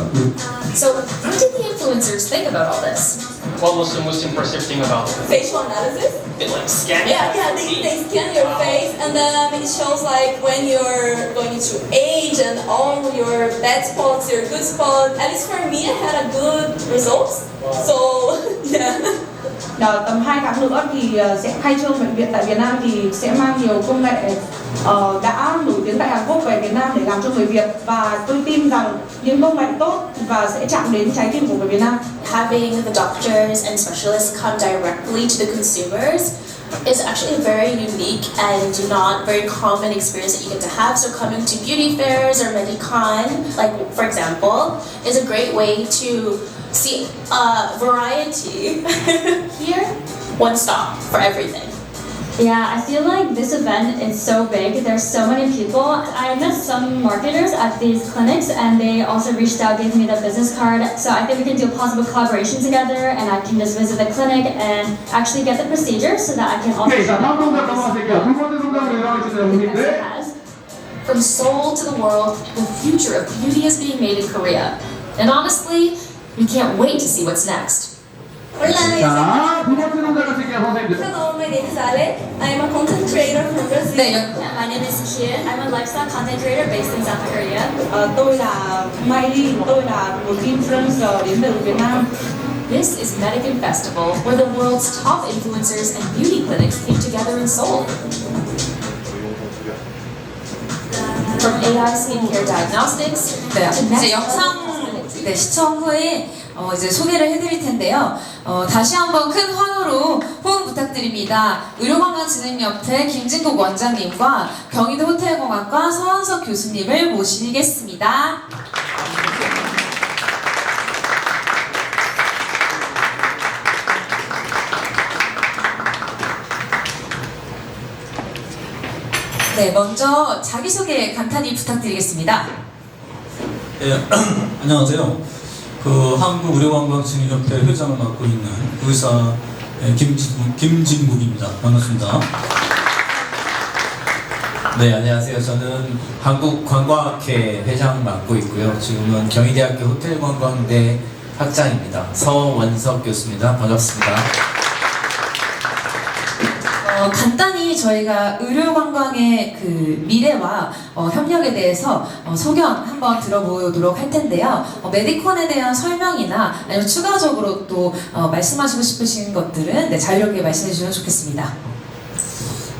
So, what did the influencers think about all this? What was the most impressive thing about it? Facial analysis. Like scanning? Yeah, they scan your face and then it shows like when you're going to age and all your bad spots, your good spots. At least for me, I had a good results. So, yeah. tầm 2 tháng nữa thì sẽ khai trương bệnh viện tại Việt Nam thì sẽ mang nhiều công nghệ đã nổi tiếng tại Hàn Quốc về Việt Nam để làm cho người Việt, và tôi tin rằng những công nghệ tốt và sẽ chạm đến trái tim của người Việt Nam. Having the doctors and specialists come directly to the consumers is actually a very unique and not very common experience that you get to have. So coming to beauty fairs or Medicon, like for example, is a great way to see variety. Here, one stop for everything. Yeah, I feel like this event is so big. There's so many people. I met some marketers at these clinics and they also reached out, gave me the business card. So I think we can do a possible collaboration together and I can just visit the clinic and actually get the procedure so that I can also From Seoul to the world, the future of beauty is being made in Korea. And honestly, we can't wait to see what's next. Hola, Hello, my name is Ale. I am a content creator from Brazil. 네, My name is Hien. I'm a lifestyle content creator based in South Korea. Tôi là Miley, tôi là một influencer đến từ Việt Nam. This is Medican Festival, where the world's top influencers and beauty clinics came together in Seoul. From AI skincare diagnostics, 네, 이제 영상 시청 후에 이제 소개를 해드릴 텐데요. 다시 한번 큰 환호로 호응 부탁드립니다. 의료관광진흥협회 김진국 원장님과 경희도 호텔공학과 서원석 교수님을 모시겠습니다. 네, 먼저 자기소개 간단히 부탁드리겠습니다. 예, 안녕하세요. 한국의료관광진흥협회 회장을 맡고 있는 의사 김진국입니다. 반갑습니다. 네, 안녕하세요. 저는 한국관광학회 회장 맡고 있고요. 지금은 경희대학교 호텔관광대 학장입니다. 서원석 교수입니다. 반갑습니다. 간단히 저희가 의료관광의 그 미래와 협력에 대해서 소견 한번 들어보도록 할 텐데요. 메디콘에 대한 설명이나 아니면 추가적으로 또 말씀하시고 싶으신 것들은 자유롭게 말씀해 주시면 좋겠습니다.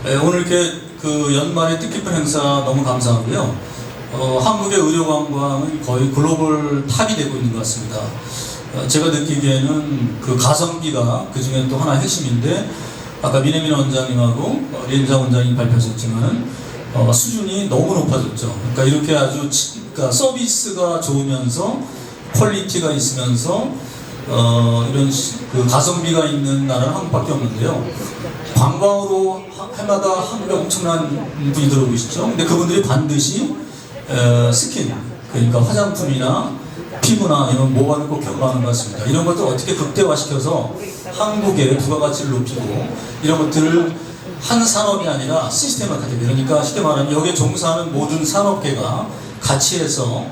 네, 오늘 이렇게 연말의 뜻깊은 행사 너무 감사하고요. 한국의 의료관광은 거의 글로벌 탑이 되고 있는 것 같습니다. 제가 느끼기에는 가성비가 그 중에 또 하나 핵심인데, 아까 민혜민 원장님하고 린자 원장님 발표하셨지만 수준이 너무 높아졌죠. 그러니까 이렇게 아주 그러니까 서비스가 좋으면서 퀄리티가 있으면서 이런 가성비가 있는 나라는 한국밖에 없는데요. 관광으로 해마다 한국에 엄청난 분이 들어오고 계시죠. 근데 그분들이 반드시 스킨, 그러니까 화장품이나 피부나 이런 모발을 꼭 경험하는 것 같습니다. 이런 것들 어떻게 극대화시켜서 한국의 부가가치를 높이고 이런 것들을 한 산업이 아니라 시스템화하게, 그러니까 쉽게 말하면 여기에 종사하는 모든 산업계가 같이 해서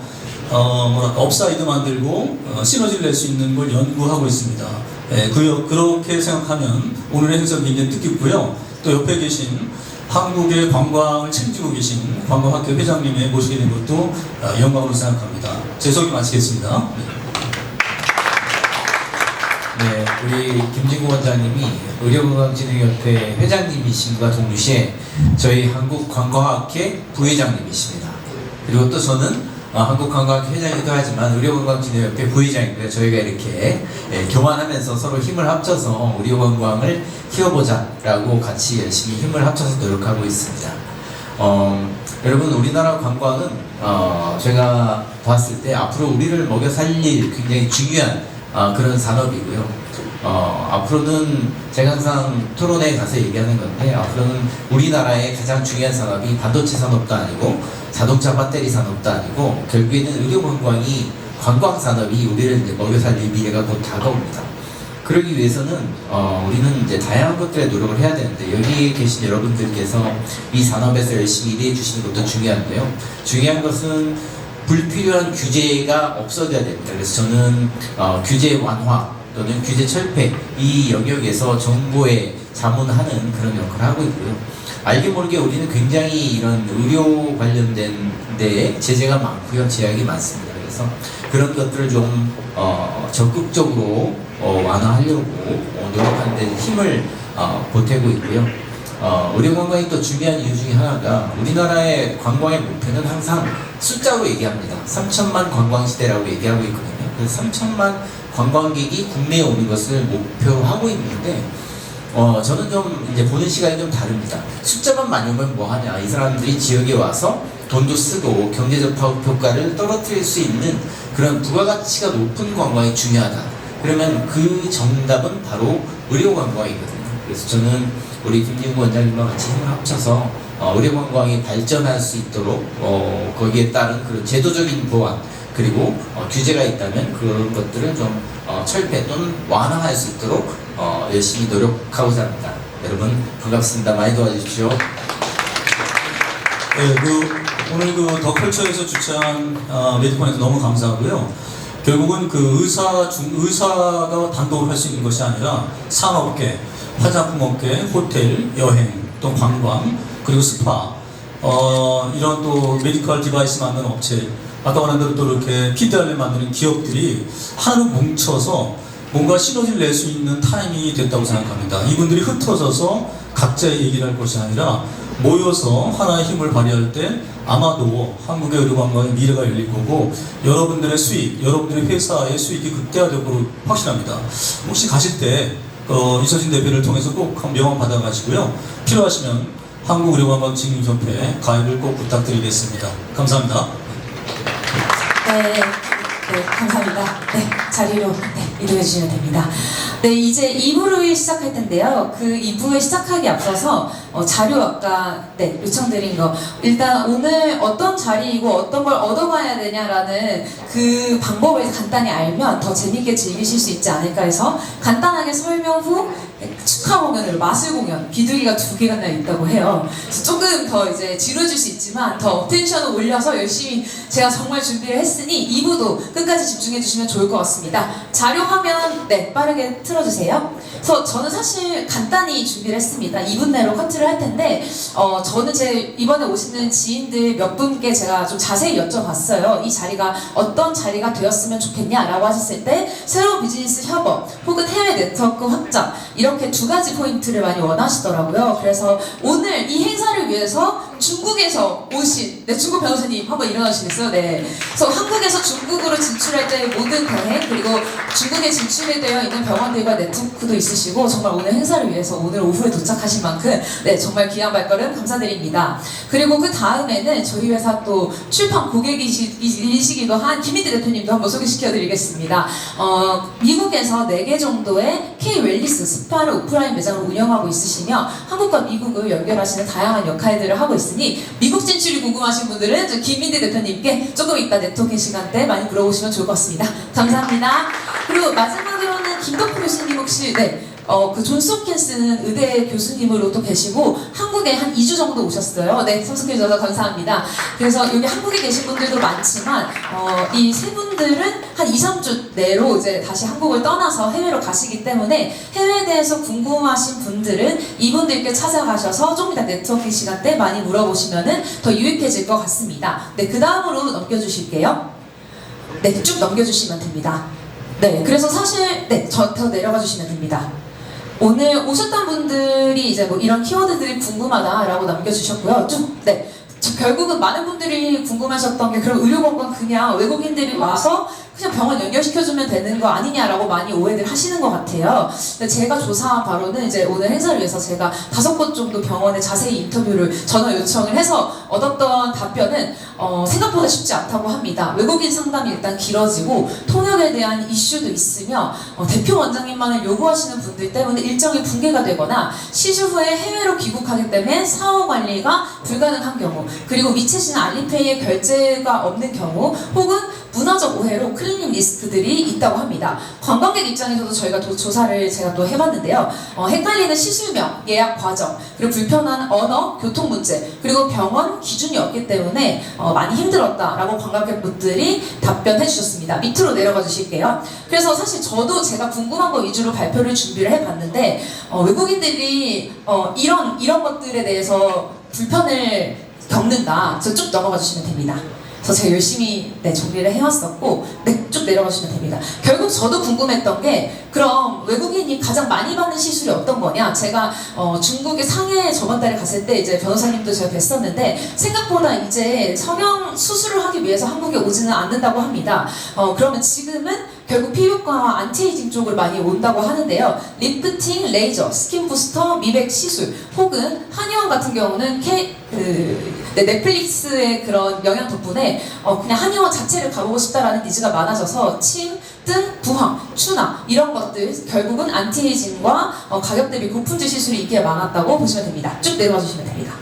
업사이드 만들고 시너지를 낼 수 있는 걸 연구하고 있습니다. 예, 그렇게 생각하면 오늘의 행사 굉장히 뜻깊고요. 또 옆에 계신 한국의 관광을 책임지고 계신 관광학회 회장님에 모시게 된 것도 영광으로 생각합니다. 제 소개 마치겠습니다. 네, 우리 김진국 원장님이 의료건강진흥협회 회장님이신과 동시에 저희 한국관광학회 부회장님이십니다. 그리고 또 저는 한국관광학회 회장이기도 하지만 의료건강진흥협회 부회장이고요. 저희가 이렇게 교만하면서 서로 힘을 합쳐서 의료관광을 키워보자라고 같이 열심히 힘을 합쳐서 노력하고 있습니다. 여러분, 우리나라 관광은 제가 봤을 때 앞으로 우리를 먹여 살릴 굉장히 중요한 그런 산업이고요. 앞으로는 제가 항상 토론회에 가서 얘기하는 건데, 앞으로는 우리나라의 가장 중요한 산업이 반도체 산업도 아니고 자동차 배터리 산업도 아니고 결국에는 의료관광이 관광산업이 우리를 이제 먹여 살릴 미래가 곧 다가옵니다. 그러기 위해서는 우리는 이제 다양한 것들에 노력을 해야 되는데, 여기 계신 여러분들께서 이 산업에서 열심히 일해 주시는 것도 중요한데요. 중요한 것은 불필요한 규제가 없어져야 됩니다. 그래서 저는 규제 완화 또는 규제 철폐, 이 영역에서 정부에 자문하는 그런 역할을 하고 있고요. 알게 모르게 우리는 굉장히 이런 의료 관련된 데에 제재가 많고요. 제약이 많습니다. 그래서 그런 것들을 좀 적극적으로 완화하려고 노력하는 데 힘을 보태고 있고요. 의료관광이 또 중요한 이유 중에 하나가, 우리나라의 관광의 목표는 항상 숫자로 얘기합니다. 3천만 관광시대라고 얘기하고 있거든요. 그래서 3천만 관광객이 국내에 오는 것을 목표하고 있는데, 저는 좀 이제 보는 시각이 좀 다릅니다. 숫자만 많으면 뭐하냐, 이 사람들이 지역에 와서 돈도 쓰고 경제적 효과를 떨어뜨릴 수 있는 그런 부가가치가 높은 관광이 중요하다. 그러면 그 정답은 바로 의료관광이거든요. 그래서 저는 우리 김진국 원장님과 같이 힘을 합쳐서 의료관광이 발전할 수 있도록 거기에 따른 그런 제도적인 보완, 그리고 규제가 있다면 그런 것들을 좀 철폐 또는 완화할 수 있도록 열심히 노력하고자 합니다. 여러분 반갑습니다. 많이 도와주십시오. 네, 오늘 더 컬처에서 주최한 메디콘에서 너무 감사하고요. 결국은 그 의사가 단독으로 할 수 있는 것이 아니라 산업계, 화장품업계, 호텔, 여행, 또 관광, 그리고 스파, 이런 또 메디컬 디바이스 만드는 업체, 아까 말한 대로 또 이렇게 PDR을 만드는 기업들이 하나로 뭉쳐서 뭔가 시너지를 낼 수 있는 타이밍이 됐다고 생각합니다. 이분들이 흩어져서 각자의 얘기를 할 것이 아니라 모여서 하나의 힘을 발휘할 때 아마도 한국의 의료관광의 미래가 열릴 거고 여러분들의 수익, 여러분들의 회사의 수익이 극대화될 거로 확신합니다. 혹시 가실 때 이서진 대표를 통해서 꼭 한 명함 받아가시고요. 필요하시면 한국의료관광진흥협회 가입을 꼭 부탁드리겠습니다. 감사합니다. 네, 감사합니다. 네, 자리로 이동해 주시면 됩니다. 네, 이제 2부를 시작할 텐데요. 그 2부에 시작하기 앞서서 자료 아까 요청드린 거 일단 오늘 어떤 자리이고 어떤 걸 얻어가야 되냐라는 그 방법을 간단히 알면 더 재밌게 즐기실 수 있지 않을까 해서 간단하게 설명 후 축하 공연으로 마술 공연 비둘기가 2개가 있다고 해요. 그래서 조금 더 이제 지루해질 수 있지만 더 텐션을 올려서 열심히 제가 정말 준비를 했으니 2부도 끝까지 집중해 주시면 좋을 것 같습니다. 자료 화면 빠르게 틀어주세요. 그래서 저는 사실 간단히 준비를 했습니다. 2분 내로 커트를 할 텐데 저는 제 이번에 오시는 지인들 몇 분께 제가 좀 자세히 여쭤봤어요. 이 자리가 어떤 자리가 되었으면 좋겠냐라고 하셨을 때 새로운 비즈니스 협업 혹은 해외 네트워크 확장 이렇게 2가지 포인트를 많이 원하시더라고요. 그래서 오늘 이 행사를 위해서 중국에서 오신 중국 변호사님 한번 일어나 주시겠어요? 네. 그래서 한국에서 중국으로 진출할 때 모든 대행 그리고 중국에 진출이 되어 있는 병원들과 네트워크도 있으시고 정말 오늘 행사를 위해서 오늘 오후에 도착하신 만큼 정말 귀한 발걸음 감사드립니다. 그리고 그 다음에는 저희 회사 또 출판 고객이시기도 한 김민태 대표님도 한번 소개시켜드리겠습니다. 미국에서 4개 정도의 K-웰리스 스파르 오프라인 매장을 운영하고 있으시며 한국과 미국을 연결하시는 다양한 역할들을 하고 있으니 미국 진출이 궁금하신 분들은 저 김민대 대표님께 조금 이따 네트워킹 시간 때 많이 물어보시면 좋을 것 같습니다. 감사합니다. 그리고 마지막으로는 김덕호 교수님 혹시 그 존스홉킨스 의대 교수님으로 또 계시고 한국에 한 2주 정도 오셨어요. 네, 참석해 주셔서 감사합니다. 그래서 여기 한국에 계신 분들도 많지만 이 세 분들은 한 2-3주 내로 이제 다시 한국을 떠나서 해외로 가시기 때문에 해외에 대해서 궁금하신 분들은 이분들께 찾아가셔서 좀 이따 네트워킹 시간 때 많이 물어보시면은 더 유익해질 것 같습니다. 네, 그 다음으로 넘겨주실게요. 네, 쭉 넘겨주시면 됩니다. 네, 그래서 사실 더 내려가 주시면 됩니다. 오늘 오셨던 분들이 이제 뭐 이런 키워드들이 궁금하다라고 남겨주셨고요. 결국은 많은 분들이 궁금하셨던 게 그럼 의료건강 그냥 외국인들이 와서 그냥 병원 연결시켜주면 되는 거 아니냐라고 많이 오해들 하시는 것 같아요. 근데 제가 조사한 바로는 이제 오늘 행사를 위해서 제가 5곳 정도 병원에 자세히 인터뷰를 전화 요청을 해서 얻었던 답변은 생각보다 쉽지 않다고 합니다. 외국인 상담이 일단 길어지고 통역에 대한 이슈도 있으며 대표 원장님만을 요구하시는 분들 때문에 일정이 붕괴가 되거나 시술 후에 해외로 귀국하기 때문에 사후 관리가 불가능한 경우 그리고 미채시나 알리페이의 결제가 없는 경우 혹은 문화적 오해로 클리닉 리스크들이 있다고 합니다. 관광객 입장에서도 저희가 조사를 제가 또 해봤는데요. 헷갈리는 시술명, 예약 과정, 그리고 불편한 언어, 교통 문제, 그리고 병원 기준이 없기 때문에 많이 힘들었다라고 관광객분들이 답변해 주셨습니다. 밑으로 내려가 주실게요. 그래서 사실 저도 제가 궁금한 거 위주로 발표를 준비를 해봤는데 외국인들이 이런 것들에 대해서 불편을 겪는다. 저 쭉 넘어가 주시면 됩니다. 그래서 제가 열심히 정리를 해왔었고 쭉 내려가 주시면 됩니다. 결국 저도 궁금했던 게 그럼 외국인이 가장 많이 받는 시술이 어떤 거냐? 제가 중국의 상해에 저번 달에 갔을 때 이제 변호사님도 제가 뵀었는데 생각보다 이제 성형 수술을 하기 위해서 한국에 오지는 않는다고 합니다. 그러면 지금은 결국 피부과 안티에이징 쪽을 많이 온다고 하는데요. 리프팅, 레이저, 스킨 부스터, 미백 시술 혹은 한의원 같은 경우는 넷플릭스의 그런 영향 덕분에 그냥 한의원 자체를 가보고 싶다라는 니즈가 많아져서 침, 등, 부항, 추나 이런 것들 결국은 안티에이징과 가격 대비 고품질 시술이 인기가 많았다고 보시면 됩니다. 쭉 내려와 주시면 됩니다.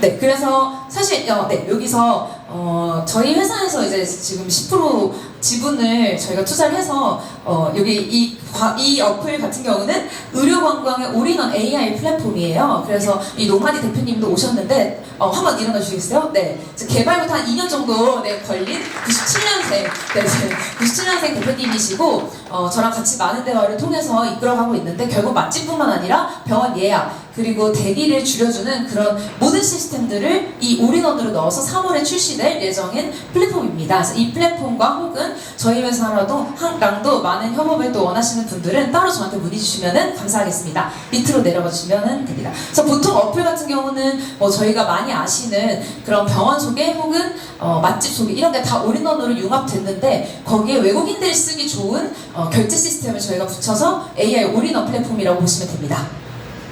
네, 그래서 사실 네, 여기서 저희 회사에서 이제 지금 10% 지분을 저희가 투자를 해서 여기 이 어플 같은 경우는 의료 관광의 올인원 AI 플랫폼이에요. 그래서 이 노마디 대표님도 오셨는데 한번 일어나 주시겠어요? 네, 개발부터 한 2년 정도 걸린 97년생 97년생 대표님이시고 저랑 같이 많은 대화를 통해서 이끌어가고 있는데 결국 맛집뿐만 아니라 병원 예약 그리고 대기를 줄여주는 그런 모든 시스템들을 이 올인원으로 넣어서 3월에 출시될 예정인 플랫폼입니다. 그래서 이 플랫폼과 혹은 저희 회사라도 랑도 많은 협업을 또 원하시는 분들은 따로 저한테 문의 주시면 감사하겠습니다. 밑으로 내려가 주시면 됩니다. 그래서 보통 어플 같은 경우는 저희가 많이 아시는 그런 병원 소개 혹은 맛집 소개 이런 게 다 올인원으로 융합됐는데 거기에 외국인들이 쓰기 좋은 결제 시스템을 저희가 붙여서 AI 올인원 플랫폼이라고 보시면 됩니다.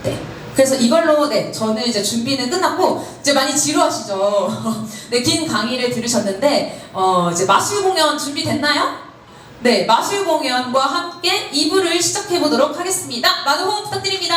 네. 그래서 이걸로 저는 이제 준비는 끝났고 이제 많이 지루하시죠? 네, 긴 강의를 들으셨는데 이제 마술 공연 준비됐나요? 네, 마술 공연과 함께 2부를 시작해 보도록 하겠습니다. 많은 호응 부탁드립니다.